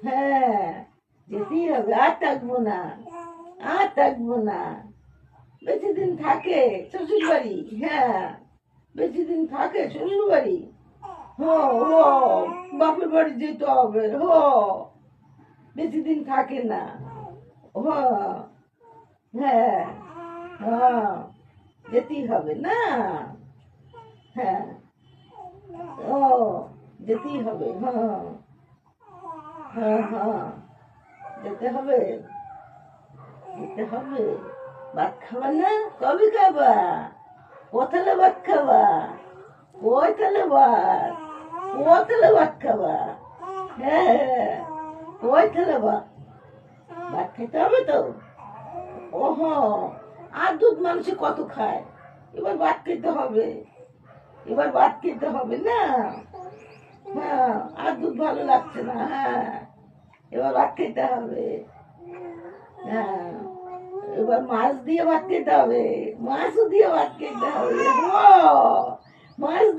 হ্যাঁ, যেতেই হবে, আর থাকবো না, আর থাকবো না। বেশি দিন থাকে শ্বশুর বাড়ি, হ্যাঁ, বেশি দিন থাকে শ্বশুর বাড়ি। হো হো, বাপের বাড়ি যেতে হবে, হো, বেশি দিন থাকে না। হো, হ্যাঁ, হ্যাঁ, যেতেই হবে না। হ্যাঁ, ও, যেতেই হবে, হ্যাঁ, হ্যাঁ, হ্যাঁ, যেতে হবে, যেতে হবে। ভাত খাবা না? কবে খাবা? কোথালে ভাত খাবা? কোথালে ভাত? কোথালে ভাত খাবা? হ্যাঁ, কোথালে ভাত? ভাত খেতে হবে তো। ওহো, আর দুধ মানুষ কত খায়, এবার ভাত খেতে হবে, এবার ভাত খেতে হবে না। হ্যাঁ, আর দুধ ভালো লাগছে না, হ্যাঁ, এবার ভাত খেতে হবে। হ্যাঁ, এবার মাছ দিয়ে ভাত খেতে হবে, মাছও দিয়ে ভাত খেতে হবে। ও, মাছ